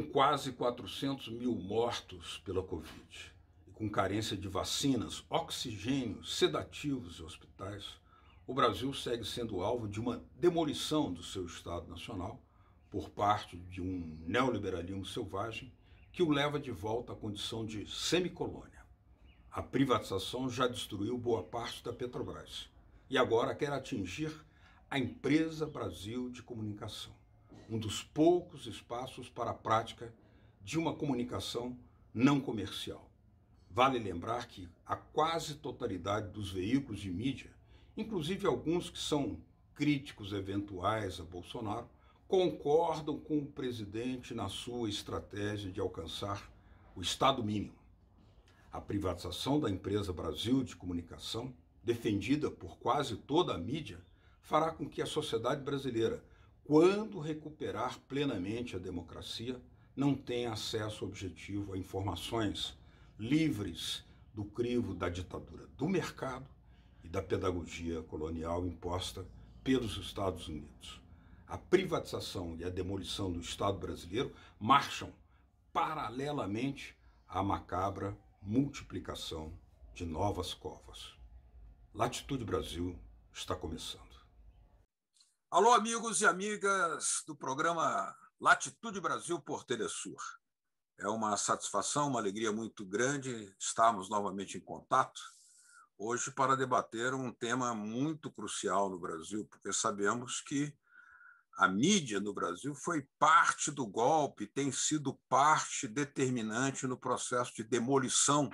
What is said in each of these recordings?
Com quase 400 mil mortos pela Covid e com carência de vacinas, oxigênio, sedativos e hospitais, o Brasil segue sendo alvo de uma demolição do seu Estado Nacional por parte de um neoliberalismo selvagem que o leva de volta à condição de semicolônia. A privatização já destruiu boa parte da Petrobras e agora quer atingir a Empresa Brasil de Comunicação, um dos poucos espaços para a prática de uma comunicação não comercial. Vale lembrar que a quase totalidade dos veículos de mídia, inclusive alguns que são críticos eventuais a Bolsonaro, concordam com o presidente na sua estratégia de alcançar o Estado mínimo. A privatização da Empresa Brasil de Comunicação, defendida por quase toda a mídia, fará com que a sociedade brasileira, quando recuperar plenamente a democracia, não tenha acesso objetivo a informações livres do crivo da ditadura do mercado e da pedagogia colonial imposta pelos Estados Unidos. A privatização e a demolição do Estado brasileiro marcham paralelamente à macabra multiplicação de novas covas. Latitude Brasil está começando. Alô, amigos e amigas do programa Latitude Brasil por Telesur. É uma satisfação, uma alegria muito grande estarmos novamente em contato hoje para debater um tema muito crucial no Brasil, porque sabemos que a mídia no Brasil foi parte do golpe, tem sido parte determinante no processo de demolição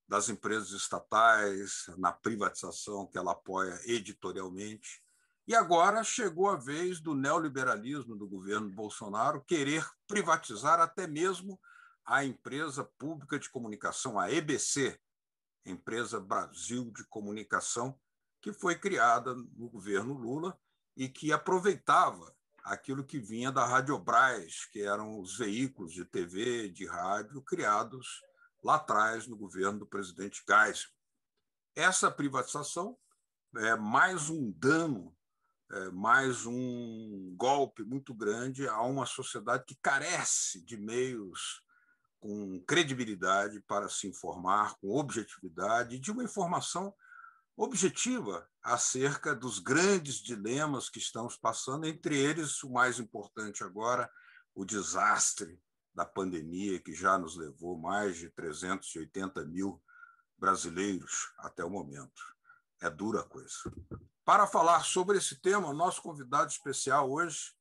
das empresas estatais, na privatização que ela apoia editorialmente. E agora chegou a vez do neoliberalismo do governo Bolsonaro querer privatizar até mesmo a empresa pública de comunicação, a EBC, Empresa Brasil de Comunicação, que foi criada no governo Lula e que aproveitava aquilo que vinha da Radiobras, que eram os veículos de TV, de rádio, criados lá atrás no governo do presidente Geisel. Essa privatização é mais um dano, mais um golpe muito grande a uma sociedade que carece de meios com credibilidade para se informar, com objetividade, de uma informação objetiva acerca dos grandes dilemas que estamos passando, entre eles o mais importante agora, o desastre da pandemia, que já nos levou mais de 380 mil brasileiros até o momento. É dura a coisa. Para falar sobre esse tema, nosso convidado especial hoje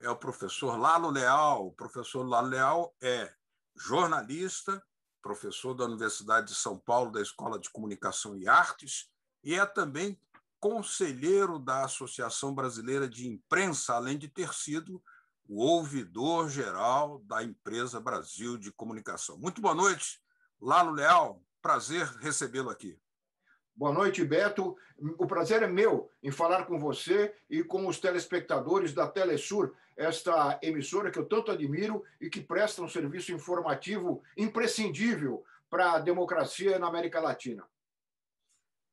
é o professor Lalo Leal. O professor Lalo Leal é jornalista, professor da Universidade de São Paulo, da Escola de Comunicação e Artes, e é também conselheiro da Associação Brasileira de Imprensa, além de ter sido o ouvidor-geral da Empresa Brasil de Comunicação. Muito boa noite, Lalo Leal. Prazer recebê-lo aqui. Boa noite, Beto. O prazer é meu em falar com você e com os telespectadores da Telesur, esta emissora que eu tanto admiro e que presta um serviço informativo imprescindível para a democracia na América Latina.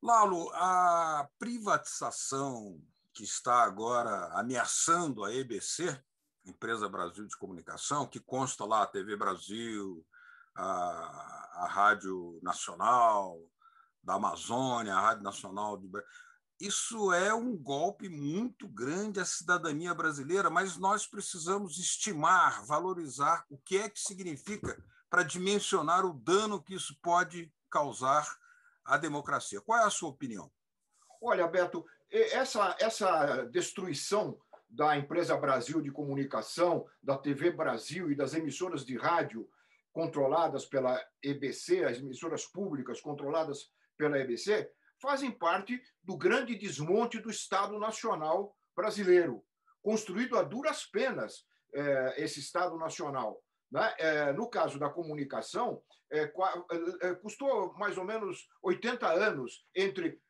Lalo, a privatização que está agora ameaçando a EBC, Empresa Brasil de Comunicação, que consta lá a TV Brasil, a Rádio Nacional da Amazônia, a Rádio Nacional do Brasil. Isso é um golpe muito grande à cidadania brasileira, mas nós precisamos estimar, valorizar o que é que significa para dimensionar o dano que isso pode causar à democracia. Qual é a sua opinião? Olha, Beto, essa destruição da Empresa Brasil de Comunicação, da TV Brasil e das emissoras de rádio controladas pela EBC, as emissoras públicas controladas pela EBC, fazem parte do grande desmonte do Estado Nacional brasileiro, construído a duras penas, esse Estado Nacional. Né? No caso da comunicação, custou mais ou menos 80 anos entre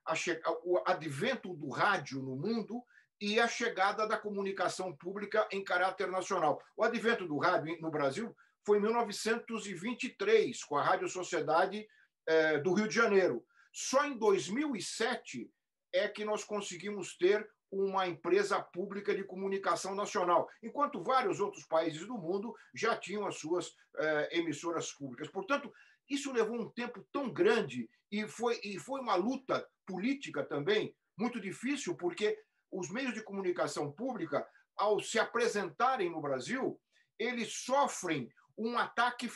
o advento do rádio no mundo e a chegada da comunicação pública em caráter nacional. O advento do rádio no Brasil foi em 1923, com a Rádio Sociedade do Rio de Janeiro. Só em 2007 é que nós conseguimos ter uma empresa pública de comunicação nacional, enquanto vários outros países do mundo já tinham as suas emissoras públicas. Portanto, isso levou um tempo tão grande e foi uma luta política também muito difícil, porque os meios de comunicação pública, ao se apresentarem no Brasil, eles sofrem um ataque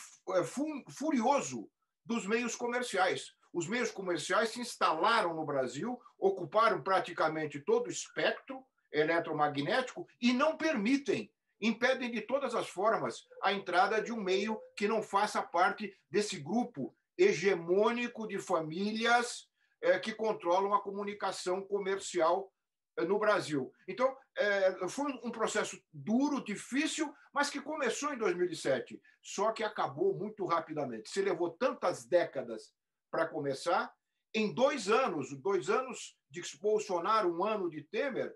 furioso dos meios comerciais. Os meios comerciais se instalaram no Brasil, ocuparam praticamente todo o espectro eletromagnético e não permitem, impedem de todas as formas a entrada de um meio que não faça parte desse grupo hegemônico de famílias que controlam a comunicação comercial no Brasil. Então, foi um processo duro, difícil, mas que começou em 2007, só que acabou muito rapidamente. Se levou tantas décadas para começar, em 2 anos de Bolsonaro, 1 ano de Temer,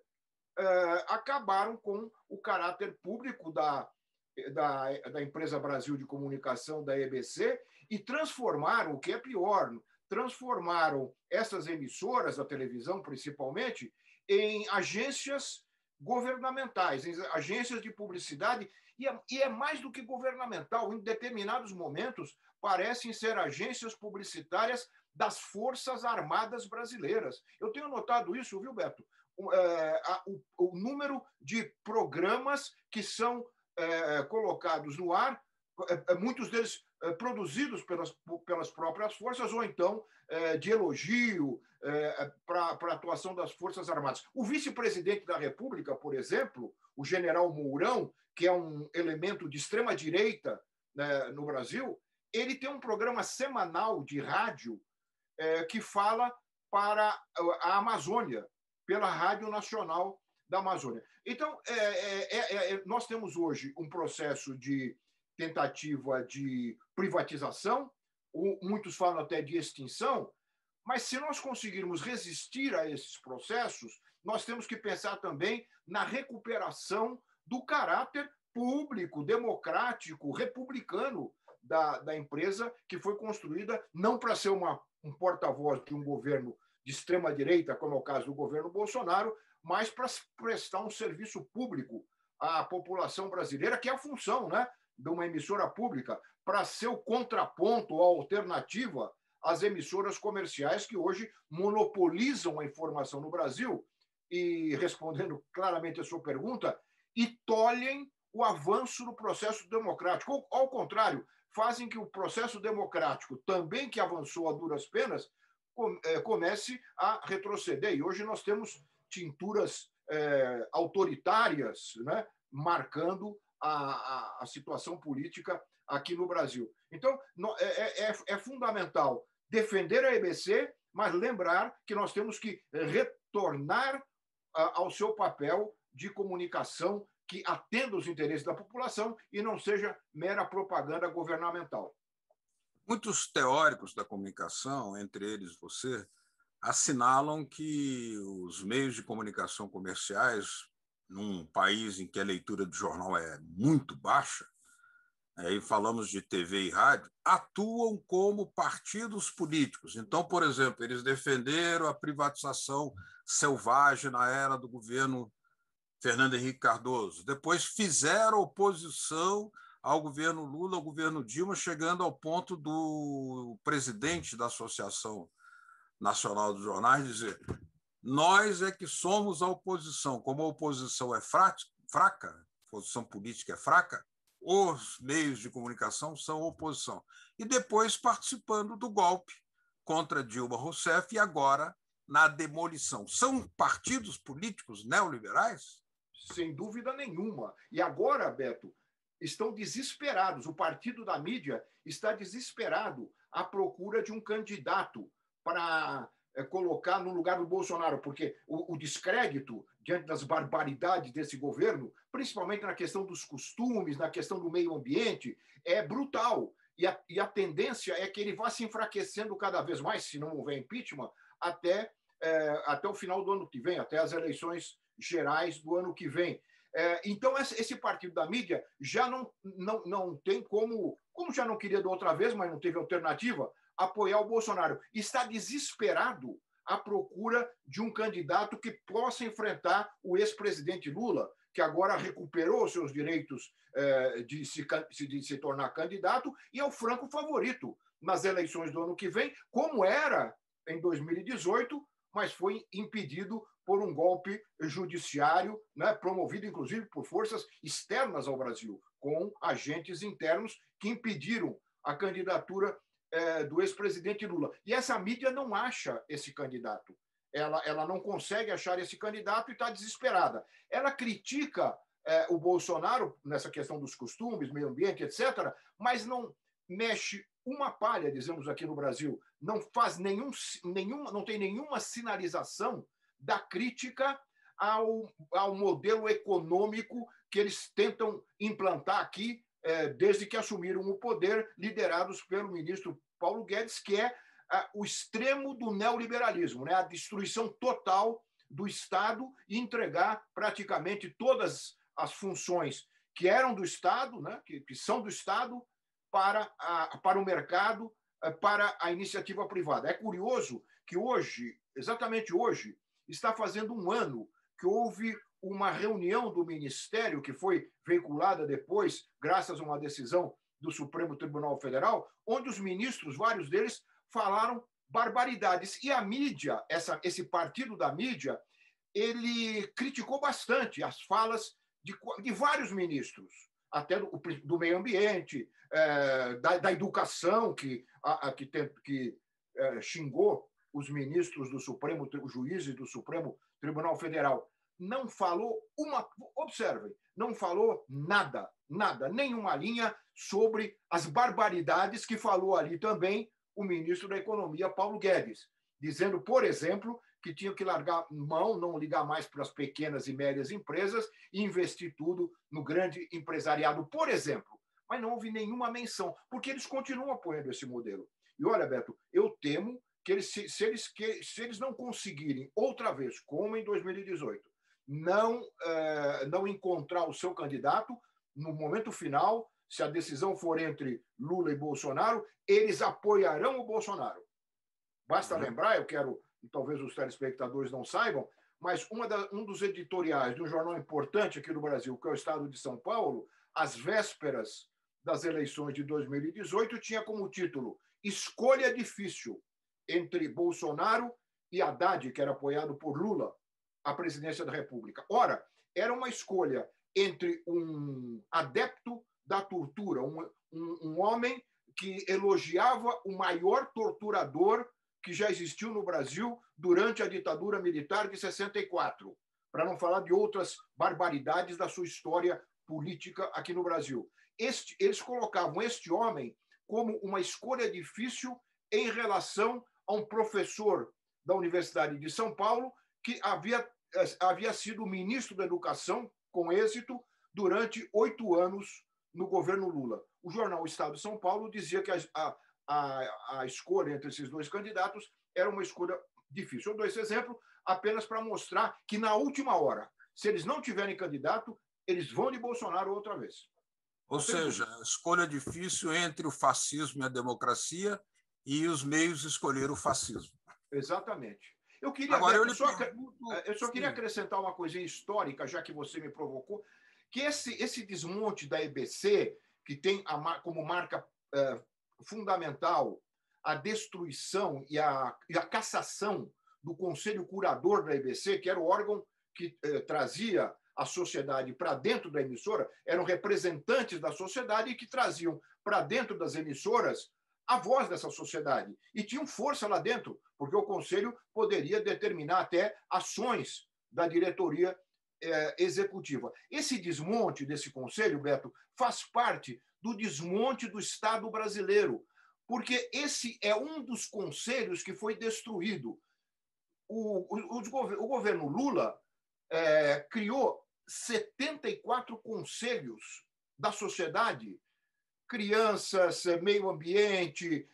acabaram com o caráter público da Empresa Brasil de Comunicação, da EBC, e transformaram, o que é pior, transformaram essas emissoras da televisão, principalmente, em agências governamentais, em agências de publicidade, e é mais do que governamental. Em determinados momentos, parecem ser agências publicitárias das Forças Armadas brasileiras. Eu tenho notado isso, viu, Beto? O número de programas que são colocados no ar, muitos deles produzidos pelas próprias forças, ou então de elogio para a atuação das Forças Armadas. O vice-presidente da República, por exemplo, o general Mourão, que é um elemento de extrema-direita, né, no Brasil, ele tem um programa semanal de rádio que fala para a Amazônia, pela Rádio Nacional da Amazônia. Então, nós temos hoje um processo de tentativa de privatização, muitos falam até de extinção, mas se nós conseguirmos resistir a esses processos, nós temos que pensar também na recuperação do caráter público, democrático, republicano da empresa, que foi construída não para ser um porta-voz de um governo de extrema-direita, como é o caso do governo Bolsonaro, mas para prestar um serviço público à população brasileira, que é a função, né, de uma emissora pública, para ser o contraponto ou a alternativa às emissoras comerciais que hoje monopolizam a informação no Brasil e, respondendo claramente a sua pergunta, e tolhem o avanço do processo democrático. Ou, ao contrário, fazem que o processo democrático, também que avançou a duras penas, comece a retroceder. E hoje nós temos tinturas autoritárias, né, marcando a situação política aqui no Brasil. Então, é fundamental defender a EBC, mas lembrar que nós temos que retornar ao seu papel de comunicação que atenda os interesses da população e não seja mera propaganda governamental. Muitos teóricos da comunicação, entre eles você, assinalam que os meios de comunicação comerciais, num país em que a leitura do jornal é muito baixa, aí falamos de TV e rádio, atuam como partidos políticos. Então, por exemplo, eles defenderam a privatização selvagem na era do governo Fernando Henrique Cardoso. Depois fizeram oposição ao governo Lula, ao governo Dilma, chegando ao ponto do presidente da Associação Nacional dos Jornais dizer: nós é que somos a oposição. Como a oposição é fraca, a oposição política é fraca, os meios de comunicação são oposição. E depois participando do golpe contra Dilma Rousseff e agora na demolição. São partidos políticos neoliberais? Sem dúvida nenhuma. E agora, Beto, estão desesperados. O partido da mídia está desesperado à procura de um candidato para colocar no lugar do Bolsonaro, porque o descrédito diante das barbaridades desse governo, principalmente na questão dos costumes, na questão do meio ambiente, é brutal. E a tendência é que ele vá se enfraquecendo cada vez mais, se não houver impeachment, até o final do ano que vem, até as eleições gerais do ano que vem. Então, esse partido da mídia já não tem como já não queria da outra vez, mas não teve alternativa, apoiar o Bolsonaro. Está desesperado à procura de um candidato que possa enfrentar o ex-presidente Lula, que agora recuperou seus direitos de se tornar candidato e é o franco favorito nas eleições do ano que vem, como era em 2018, mas foi impedido por um golpe judiciário, né, promovido, inclusive, por forças externas ao Brasil, com agentes internos que impediram a candidatura do ex-presidente Lula. E essa mídia não acha esse candidato. Ela não consegue achar esse candidato e está desesperada. Ela critica o Bolsonaro nessa questão dos costumes, meio ambiente, etc., mas não mexe uma palha, dizemos aqui no Brasil, não faz não tem nenhuma sinalização da crítica ao modelo econômico que eles tentam implantar aqui desde que assumiram o poder, liderados pelo ministro Paulo Guedes, que é o extremo do neoliberalismo, né? A destruição total do Estado e entregar praticamente todas as funções que eram do Estado, né? que são do Estado, para o mercado, para a iniciativa privada. É curioso que hoje, exatamente hoje, está fazendo um ano que houve uma reunião do Ministério, que foi veiculada depois, graças a uma decisão do Supremo Tribunal Federal, onde os ministros, vários deles, falaram barbaridades. E a mídia, esse partido da mídia, ele criticou bastante as falas de vários ministros, até do meio ambiente, da educação, que xingou os ministros do Supremo, os juízes do Supremo Tribunal Federal. Não falou observem, não falou nada, nenhuma linha sobre as barbaridades que falou ali também o ministro da Economia, Paulo Guedes, dizendo, por exemplo, que tinha que largar mão, não ligar mais para as pequenas e médias empresas e investir tudo no grande empresariado, por exemplo. Mas não houve nenhuma menção, porque eles continuam apoiando esse modelo. E olha, Beto, eu temo que se eles não conseguirem outra vez, como em 2018, não encontrar o seu candidato, no momento final, se a decisão for entre Lula e Bolsonaro, eles apoiarão o Bolsonaro. Basta lembrar, talvez os telespectadores não saibam, mas um dos editoriais de um jornal importante aqui no Brasil, que é o Estado de São Paulo, às vésperas das eleições de 2018, tinha como título Escolha Difícil entre Bolsonaro e Haddad, que era apoiado por Lula, a presidência da República. Ora, era uma escolha entre um adepto da tortura, um homem que elogiava o maior torturador que já existiu no Brasil durante a ditadura militar de 64, para não falar de outras barbaridades da sua história política aqui no Brasil. Eles colocavam este homem como uma escolha difícil em relação a um professor da Universidade de São Paulo que havia sido ministro da Educação, com êxito, durante 8 anos no governo Lula. O jornal Estado de São Paulo dizia que a escolha entre esses dois candidatos era uma escolha difícil. Eu dou esse exemplo apenas para mostrar que, na última hora, se eles não tiverem candidato, eles vão de Bolsonaro outra vez. Ou seja, escolha difícil entre o fascismo e a democracia e os meios escolher o fascismo. Exatamente. Eu só queria acrescentar uma coisinha histórica, já que você me provocou, que esse desmonte da EBC, que tem como marca fundamental a destruição e a cassação do Conselho Curador da EBC, que era o órgão que trazia a sociedade para dentro da emissora, eram representantes da sociedade e que traziam para dentro das emissoras a voz dessa sociedade. E tinham força lá dentro, porque o Conselho poderia determinar até ações da diretoria executiva. Esse desmonte desse Conselho, Beto, faz parte do desmonte do Estado brasileiro, porque esse é um dos conselhos que foi destruído. O governo Lula criou 74 conselhos da sociedade, crianças, meio ambiente,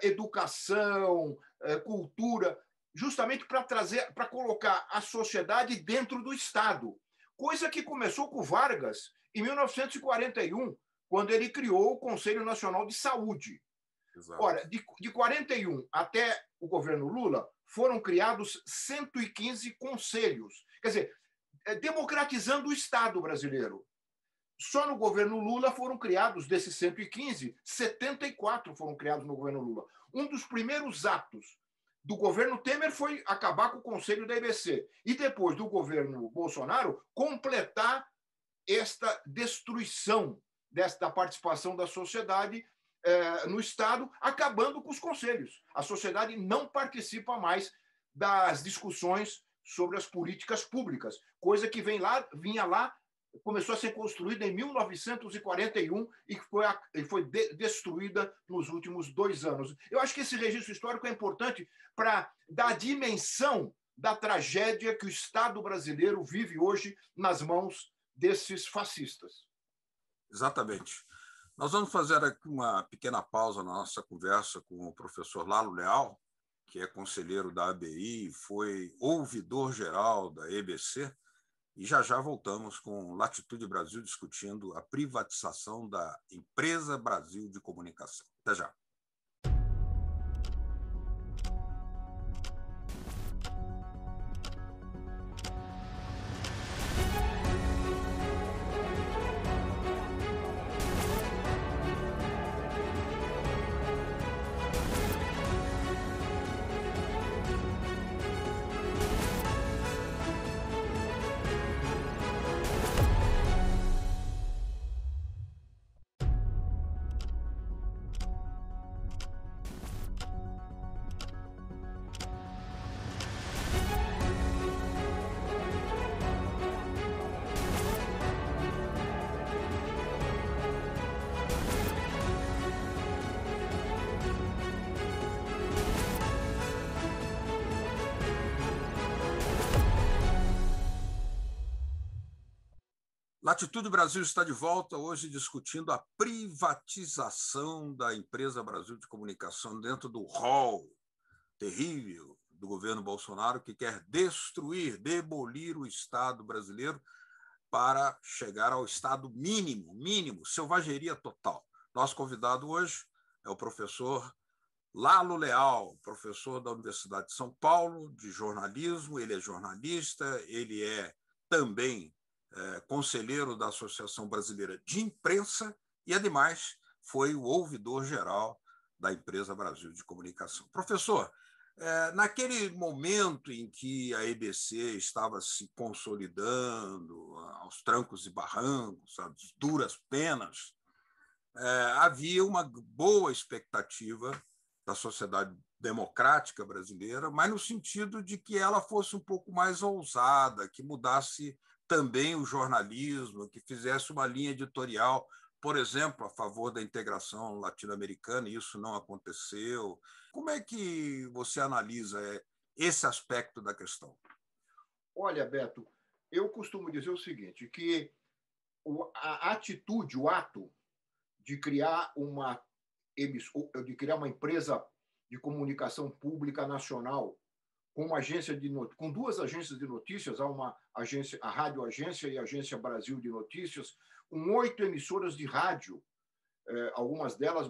educação, cultura, justamente para colocar a sociedade dentro do Estado. Coisa que começou com Vargas em 1941, quando ele criou o Conselho Nacional de Saúde. Exato. Ora, de 41 até o governo Lula, foram criados 115 conselhos. Quer dizer, democratizando o Estado brasileiro. Só no governo Lula foram criados, desses 115, 74 foram criados no governo Lula. Um dos primeiros atos do governo Temer foi acabar com o conselho da EBC. E depois do governo Bolsonaro, completar esta destruição da participação da sociedade no Estado, acabando com os conselhos. A sociedade não participa mais das discussões sobre as políticas públicas, coisa que vinha lá, começou a ser construída em 1941 e foi destruída nos últimos 2 anos. Eu acho que esse registro histórico é importante para dar a dimensão da tragédia que o Estado brasileiro vive hoje nas mãos desses fascistas. Exatamente. Nós vamos fazer aqui uma pequena pausa na nossa conversa com o professor Lalo Leal, que é conselheiro da ABI, foi ouvidor-geral da EBC, e já voltamos com Latitude Brasil discutindo a privatização da Empresa Brasil de Comunicação. Até já. Latitude Brasil está de volta hoje discutindo a privatização da Empresa Brasil de Comunicação dentro do rol terrível do governo Bolsonaro, que quer destruir, demolir o Estado brasileiro para chegar ao Estado mínimo, selvageria total. Nosso convidado hoje é o professor Lalo Leal, professor da Universidade de São Paulo, de jornalismo. Ele é jornalista, ele é também conselheiro da Associação Brasileira de Imprensa e, ademais, foi o ouvidor-geral da Empresa Brasil de Comunicação. Professor, naquele momento em que a EBC estava se consolidando aos trancos e barrancos, às duras penas, havia uma boa expectativa da sociedade democrática brasileira, mas no sentido de que ela fosse um pouco mais ousada, que mudasse também o jornalismo, que fizesse uma linha editorial, por exemplo, a favor da integração latino-americana, e isso não aconteceu. Como é que você analisa esse aspecto da questão? Olha, Beto, eu costumo dizer o seguinte, que a atitude, o ato de criar uma empresa de comunicação pública nacional com 2 agências de notícias, a Rádio Agência e a Agência Brasil de Notícias, com 8 emissoras de rádio, algumas delas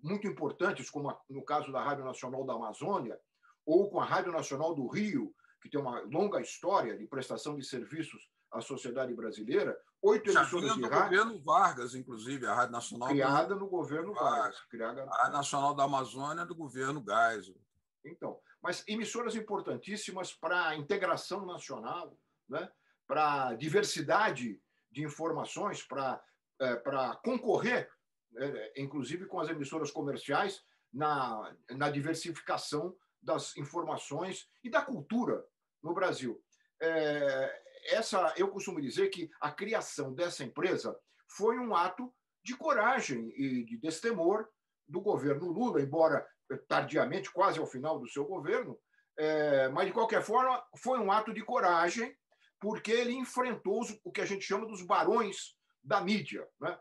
muito importantes, como no caso da Rádio Nacional da Amazônia, ou com a Rádio Nacional do Rio, que tem uma longa história de prestação de serviços à sociedade brasileira, 8 emissoras de rádio. Já vinha do governo Vargas, inclusive, a Rádio Nacional criada no governo Vargas. A Rádio Nacional da Amazônia do governo Geisel. Então, mas emissoras importantíssimas para a integração nacional, né? Para a diversidade de informações, para concorrer, inclusive com as emissoras comerciais, na diversificação das informações e da cultura no Brasil. Eu costumo dizer que a criação dessa empresa foi um ato de coragem e de destemor do governo Lula, embora tardiamente, quase ao final do seu governo, mas, de qualquer forma, foi um ato de coragem, porque ele enfrentou o que a gente chama dos barões da mídia, né?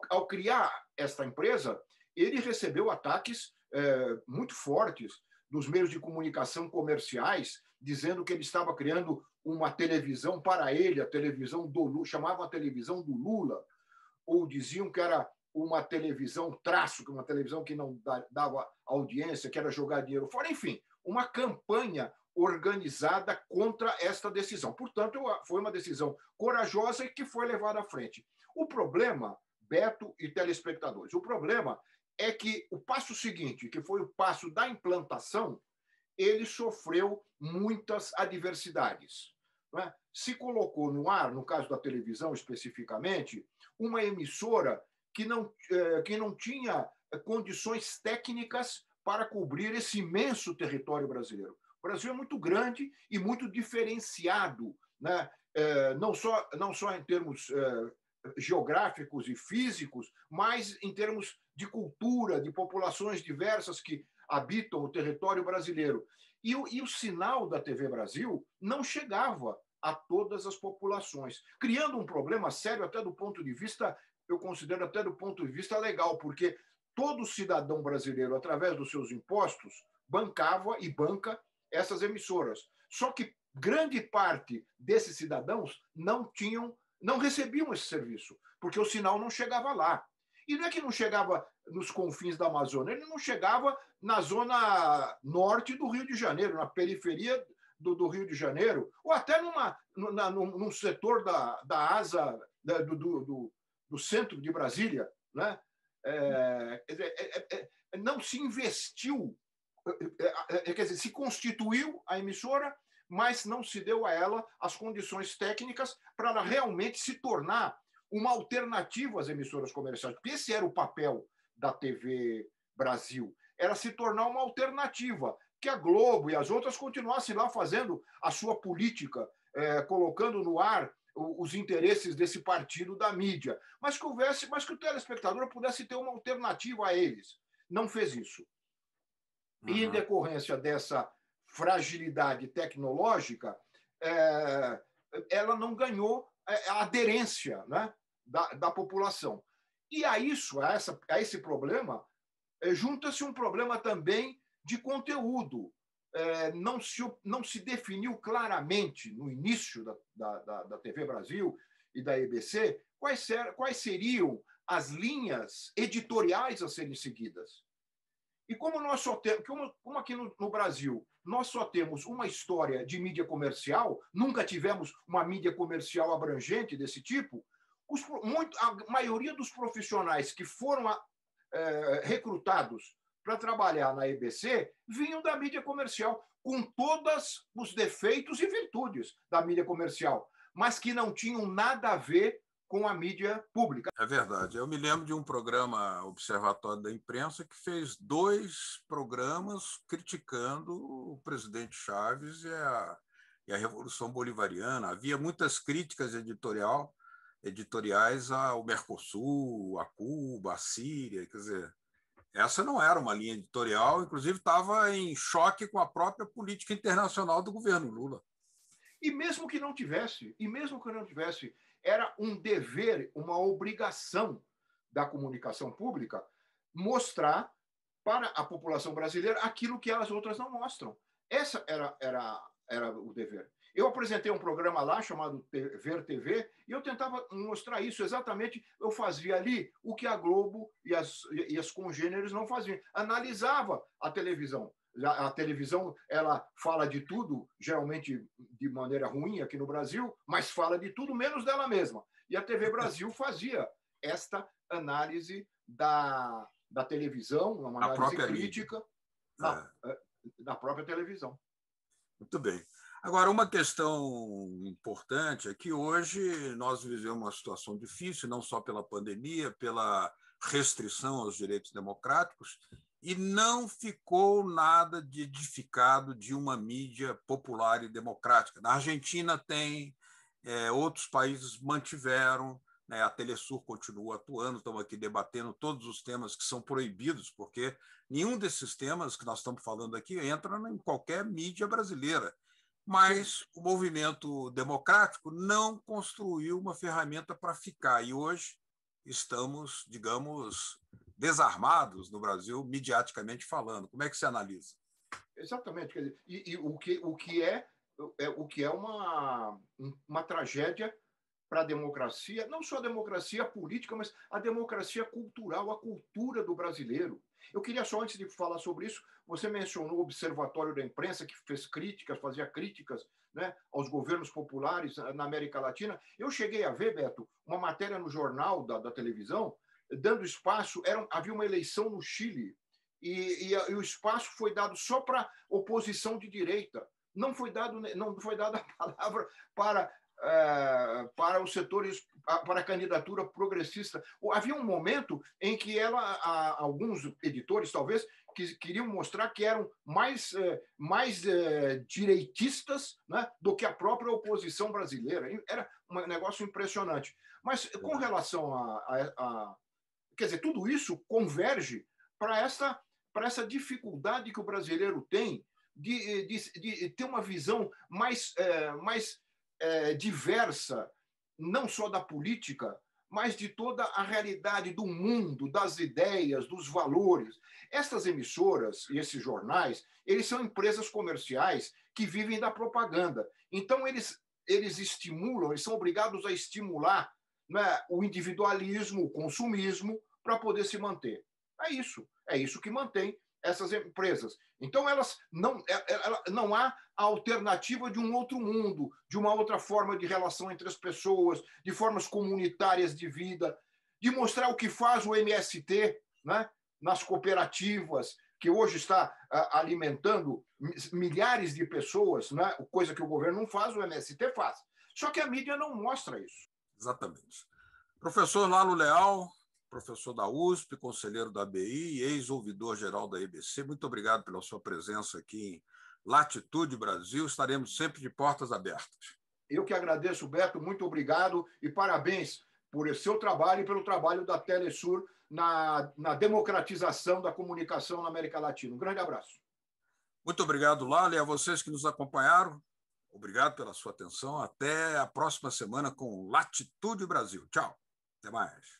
Ao criar esta empresa, ele recebeu ataques muito fortes dos meios de comunicação comerciais, dizendo que ele estava criando uma televisão para ele, a televisão do Lula, chamavam a televisão do Lula, ou diziam que era uma televisão traço, uma televisão que não dava audiência, que era jogar dinheiro fora, enfim, uma campanha organizada contra esta decisão. Portanto, foi uma decisão corajosa e que foi levada à frente. O problema, Beto e telespectadores, o problema é que o passo seguinte, que foi o passo da implantação, ele sofreu muitas adversidades. Não é? Se colocou no ar, no caso da televisão especificamente, uma emissora que não tinha condições técnicas para cobrir esse imenso território brasileiro. O Brasil é muito grande e muito diferenciado, né? Não só em termos geográficos e físicos, mas em termos de cultura, de populações diversas que habitam o território brasileiro. E o sinal da TV Brasil não chegava a todas as populações, criando um problema sério até do ponto de vista, eu considero até do ponto de vista legal, porque todo cidadão brasileiro, através dos seus impostos, bancava e banca essas emissoras. Só que grande parte desses cidadãos não recebiam esse serviço, porque o sinal não chegava lá. E não é que não chegava nos confins da Amazônia, ele não chegava na zona norte do Rio de Janeiro, na periferia do Rio de Janeiro, ou até num setor da asa do centro de Brasília. Né? Não se investiu, quer dizer, se constituiu a emissora, mas não se deu a ela as condições técnicas para ela realmente se tornar uma alternativa às emissoras comerciais, porque esse era o papel da TV Brasil, era se tornar uma alternativa, que a Globo e as outras continuassem lá fazendo a sua política, colocando no ar os interesses desse partido da mídia, mas que o telespectador pudesse ter uma alternativa a eles. Não fez isso. Uhum. E, em decorrência dessa fragilidade tecnológica, ela não ganhou a aderência, né, da população. E a esse problema, junta-se um problema também de conteúdo. Não se definiu claramente, no início da TV Brasil e da EBC, quais seriam as linhas editoriais a serem seguidas. E como nós só temos, como aqui no Brasil, nós só temos uma história de mídia comercial, nunca tivemos uma mídia comercial abrangente desse tipo, a maioria dos profissionais que foram recrutados para trabalhar na EBC vinham da mídia comercial, com todos os defeitos e virtudes da mídia comercial, mas que não tinham nada a ver com a mídia pública. É verdade. Eu me lembro de um programa, Observatório da Imprensa, que fez 2 programas criticando o presidente Chaves e a Revolução Bolivariana. Havia muitas críticas editoriais ao Mercosul, a Cuba, a Síria. Quer dizer, essa não era uma linha editorial, inclusive estava em choque com a própria política internacional do governo Lula. E mesmo que não tivesse, era um dever, uma obrigação da comunicação pública mostrar para a população brasileira aquilo que as outras não mostram. Essa era o dever. Eu apresentei um programa lá chamado Ver TV e eu tentava mostrar isso exatamente. Eu fazia ali o que a Globo e as congêneres não faziam. Analisava a televisão. A televisão, ela fala de tudo, geralmente de maneira ruim aqui no Brasil, mas fala de tudo menos dela mesma. E a TV Brasil fazia esta análise da televisão, uma análise crítica da própria televisão. Muito bem. Agora, uma questão importante é que hoje nós vivemos uma situação difícil, não só pela pandemia, pela restrição aos direitos democráticos, e não ficou nada de edificado de uma mídia popular e democrática. Na Argentina tem, outros países mantiveram, né, a Telesur continua atuando, estamos aqui debatendo todos os temas que são proibidos, porque nenhum desses temas que nós estamos falando aqui entra em qualquer mídia brasileira. Mas o movimento democrático não construiu uma ferramenta para ficar, e hoje estamos, digamos, desarmados no Brasil, mediaticamente falando. Como é que você analisa? Exatamente. Quer dizer, o que é uma tragédia para a democracia, não só a democracia política, mas a democracia cultural, a cultura do brasileiro. Eu queria só, antes de falar sobre isso, você mencionou o Observatório da Imprensa, que fez críticas, fazia críticas, né, aos governos populares na América Latina. Eu cheguei a ver, Beto, uma matéria no jornal da televisão, dando espaço, havia uma eleição no Chile, e o espaço foi dado só para oposição de direita. Não foi dada a palavra para os setores, para a candidatura progressista. Havia um momento em que alguns editores, talvez, que queriam mostrar que eram mais direitistas, né, do que a própria oposição brasileira. Era um negócio impressionante. Mas com relação quer dizer, tudo isso converge para essa dificuldade que o brasileiro tem de ter uma visão mais diversa, não só da política, mas de toda a realidade do mundo, das ideias, dos valores. Estas emissoras e esses jornais, eles são empresas comerciais que vivem da propaganda. Então, eles estimulam, eles são obrigados a estimular, né, o individualismo, o consumismo, para poder se manter. É isso que mantém essas empresas. Então, não há a alternativa de um outro mundo, de uma outra forma de relação entre as pessoas, de formas comunitárias de vida, de mostrar o que faz o MST, né, nas cooperativas, que hoje está alimentando milhares de pessoas, né, coisa que o governo não faz, o MST faz. Só que a mídia não mostra isso. Exatamente. Professor Lalo Leal, professor da USP, conselheiro da ABI e ex-ouvidor-geral da EBC, muito obrigado pela sua presença aqui em Latitude Brasil. Estaremos sempre de portas abertas. Eu que agradeço, Beto, muito obrigado e parabéns por esse seu trabalho e pelo trabalho da Telesur na democratização da comunicação na América Latina. Um grande abraço. Muito obrigado, Lalo, e a vocês que nos acompanharam. Obrigado pela sua atenção. Até a próxima semana com Latitude Brasil. Tchau. Até mais.